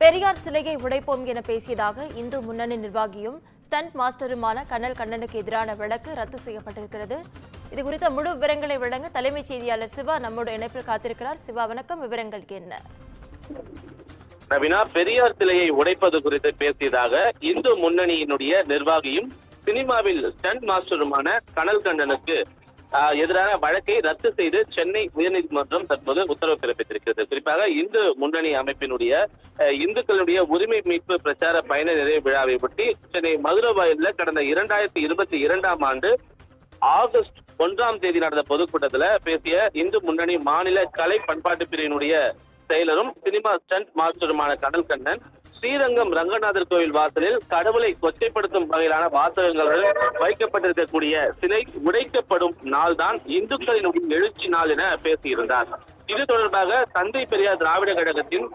பெரியார் சிலையை உடைப்போம் என பேசியதாக இந்து முன்னணி நிர்வாகியும் ஸ்டண்ட் மாஸ்டருமான கர்னல் கண்ணனுக்கு எதிரான வழக்கு ரத்து செய்யப்பட்டிருக்கிறது. இதுகுறித்த முழு விவரங்களை வழங்க தலைமைச் செய்தியாளர் சிவா நம்மோடு இணைப்பில் காத்திருக்கிறார். சிவா, வணக்கம். விவரங்கள் என்ன? நவீனா, பெரியார் சிலையை உடைப்பது குறித்து பேசியதாக இந்து முன்னணியினுடைய நிர்வாகியும் சினிமாவில் ஸ்டண்ட் மாஸ்டருமான கர்னல் கண்ணனுக்கு எதிரான வழக்கை ரத்து செய்து சென்னை உயர்நீதிமன்றம் தற்போது உத்தரவு பிறப்பித்திருக்கிறது. குறிப்பாக இந்து முன்னணி அமைப்பினுடைய இந்துக்களுடைய உரிமை மீட்பு பிரச்சார பயண நிறைவு விழாவை ஒட்டி சென்னை மதுரவாயிலில் கடந்த 2022ஆம் ஆண்டு ஆகஸ்ட் 1ஆம் தேதி நடந்த பொதுக்கூட்டத்தில் பேசிய இந்து முன்னணி மாநில கலை பண்பாட்டு பிரிவினுடைய செயலரும் சினிமா ஸ்டண்ட் மாஸ்டருமான கர்னல் கண்ணன் ஸ்ரீரங்கம் ரங்கநாதர் கோவில் வாசலில் கடவுளை கொச்சைப்படுத்தும் வகையிலான வாசகங்களுடன் வைக்கப்பட்டிருக்கக்கூடிய சிலை உடைக்கப்படும் நாள் தான் இந்துக்களினுடைய எழுச்சி நாள் என பேசியிருந்தார். இது தொடர்பாக தந்தை பெரியார் திராவிட கழகத்தின்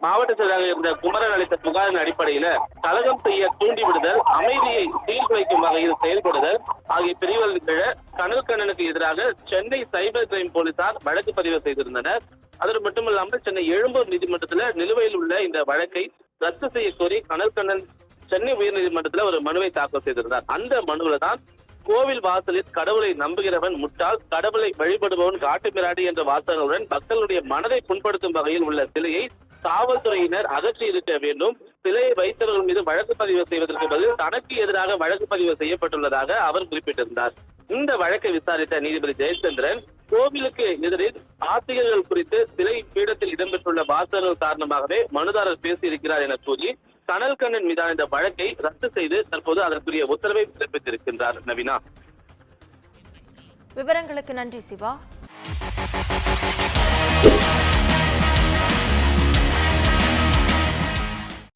மாவட்ட செயலாளர் இருந்த குமரன் அளித்த புகாரின் அடிப்படையில கலகம் செய்ய தூண்டிவிடுதல், அமைதியை சீர்குலைக்கும் வகையில் செயல்படுதல் ஆகிய பிரிவுகளின் கீழ கர்னல் கண்ணனுக்கு எதிராக சென்னை சைபர் கிரைம் போலீசார் வழக்கு பதிவு செய்திருந்தனர். அது மட்டுமல்லாமல் சென்னை எழும்பூர் நீதிமன்றத்தில் நிலுவையில் உள்ள இந்த வழக்கை ரத்து செய்ய கோரி கர்னல் கண்ணன் சென்னை உயர்நீதிமன்றத்தில் ஒரு மனுவை தாக்கல் செய்திருந்தார். அந்த மனுவில தான் கோவில் வாசலில் கடவுளை நம்புகிறவன் முட்டாள், கடவுளை வழிபடுபவன் காட்டுமிராண்டி என்ற வாசகங்களுடன் மக்களுடைய மனதை புண்படுத்தும் வகையில் உள்ள சிலையை காவல்துறையினர் அகற்றி இருக்க வேண்டும். சிலையை வைத்தவர்கள் மீது வழக்கு பதிவு செய்வதற்கு பதில் தனக்கு எதிராக வழக்கு பதிவு செய்யப்பட்டுள்ளதாக அவர் குறிப்பிட்டிருந்தார். இந்த வழக்கை விசாரித்த நீதிபதி ஜெயச்சந்திரன் கோவிலுக்கு எதிரில் ஆசிரியர்கள் குறித்து சிலை பீடத்தில் இடம்பெற்றுள்ள வாசகங்கள் காரணமாகவே மனுதாரர் பேசியிருக்கிறார் என கூறி கர்னல் கண்ணன் மீதான இந்த வழக்கை ரத்து செய்து தற்போது அதற்குரிய உத்தரவை பிறப்பித்திருக்கின்றார். நவீனா, விவரங்களுக்கு நன்றி சிவா.